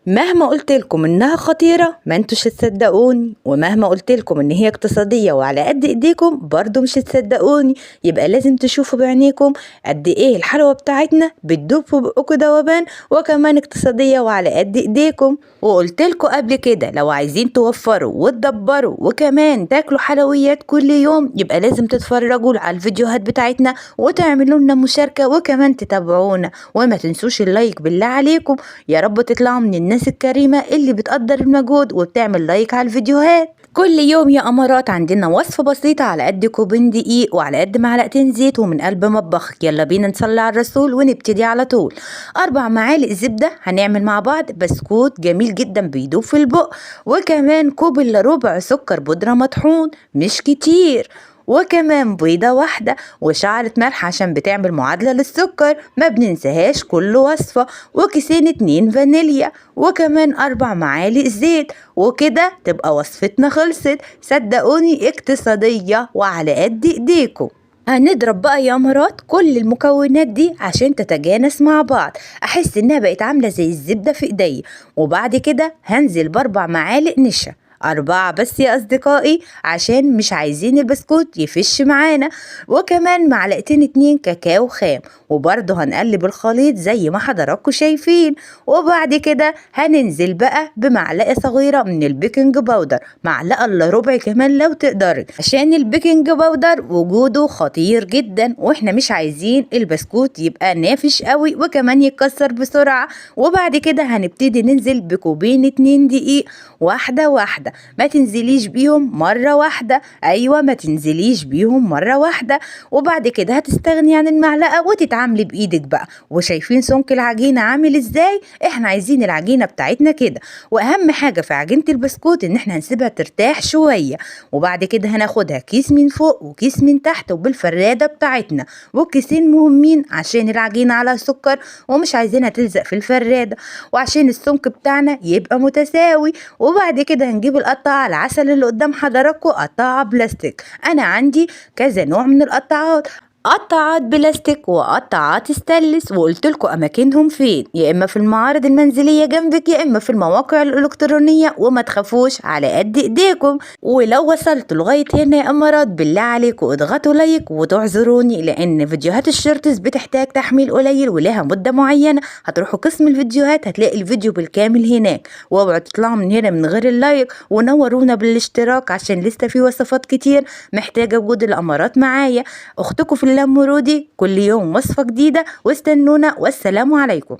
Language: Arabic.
مهما قلت لكم انها خطيرة ما انتوش هتصدقوني، ومهما قلت لكم ان هي اقتصادية وعلى قد ايديكم برضو مش هتصدقوني. يبقى لازم تشوفوا بعينيكم قد ايه الحلوة بتاعتنا بتدوب في بقكم دوبان، وكمان اقتصادية وعلى قد ايديكم. وقلت لكم قبل كده لو عايزين توفروا وتدبروا وكمان تاكلوا حلويات كل يوم يبقى لازم تتفرجوا على الفيديوهات بتاعتنا وتعملوا لنا مشاركة وكمان تتابعونا، وما تنسوش اللايك بالله عليكم. يا رب تطلعوا من الناس الكريمة اللي بتقدر المجهود وبتعمل لايك على الفيديوهات. كل يوم يا أمارات عندنا وصفة بسيطة على قد كوبين دقيق وعلى قد معلقتين زيت ومن قلب مطبخك. يلا بينا نصلي على الرسول ونبتدي على طول. 4 معالق زبدة هنعمل مع بعض بسكوت جميل جدا بيدوب في البق، وكمان كوب الا ربع سكر بودرة مطحون مش كتير، وكمان بيضة واحدة وشعرة ملح عشان بتعمل معادلة للسكر ما بننساهاش كل وصفة، وكيسين 2 فانيليا، وكمان 4 معالق زيت. وكده تبقى وصفتنا خلصت. صدقوني اقتصادية وعلى قد ايديكم. هنضرب بقى يا أمارات كل المكونات دي عشان تتجانس مع بعض، احس انها بقت عاملة زي الزبدة في ايدي. وبعد كده هنزل ب4 معالق نشا، 4 بس يا أصدقائي عشان مش عايزين البسكوت يفش معانا، وكمان معلقتين 2 كاكاو خام، وبرضه هنقلب الخليط زي ما حضراتكم شايفين. وبعد كده هننزل بقى بمعلقة صغيرة من البيكنج باودر، معلقة الا ربع كمان لو تقدري، عشان البيكنج باودر وجوده خطير جدا واحنا مش عايزين البسكوت يبقى نافش قوي وكمان يتكسر بسرعة. وبعد كده هنبتدي ننزل بكوبين 2 دقيق واحدة واحدة، ما تنزليش بيهم مرة واحدة، ايوه ما تنزليش بيهم مرة واحدة. وبعد كده هتستغني عن المعلقة وتتعاملي بايدك بقى. وشايفين سمك العجينة عامل ازاي؟ احنا عايزين العجينة بتاعتنا كده. واهم حاجة في عجينة البسكوت ان احنا هنسيبها ترتاح شوية، وبعد كده هناخدها كيس من فوق وكيس من تحت وبالفرادة بتاعتنا، وكيسين مهمين عشان العجينة على سكر ومش عايزينها تلزق في الفرادة، وعشان السمك بتاعنا يبقى متساوي. وبعد كده هنجيب القطعة العسل اللي قدام حضراتكم، قطعة بلاستيك. انا عندي كذا نوع من القطعات، قطعات بلاستيك وقطعات ستانلس، وقلت لكم اماكنهم فين، يا اما في المعارض المنزليه جنبك يا اما في المواقع الالكترونيه، وما تخافوش على قد ايديكم. ولو وصلتوا لغايه هنا يا امارات بالله عليكم اضغطوا لايك وتعذروني، لان فيديوهات الشورتس بتحتاج تحميل قليل ولها مده معينه. هتروحوا قسم الفيديوهات هتلاقي الفيديو بالكامل هناك، واوعوا تطلعوا من هنا من غير اللايك، ونورونا بالاشتراك عشان لسه في وصفات كتير محتاجه وجود الامارات معايا. اختكم في الله مرودي، كل يوم وصفة جديدة، واستنونا والسلام عليكم.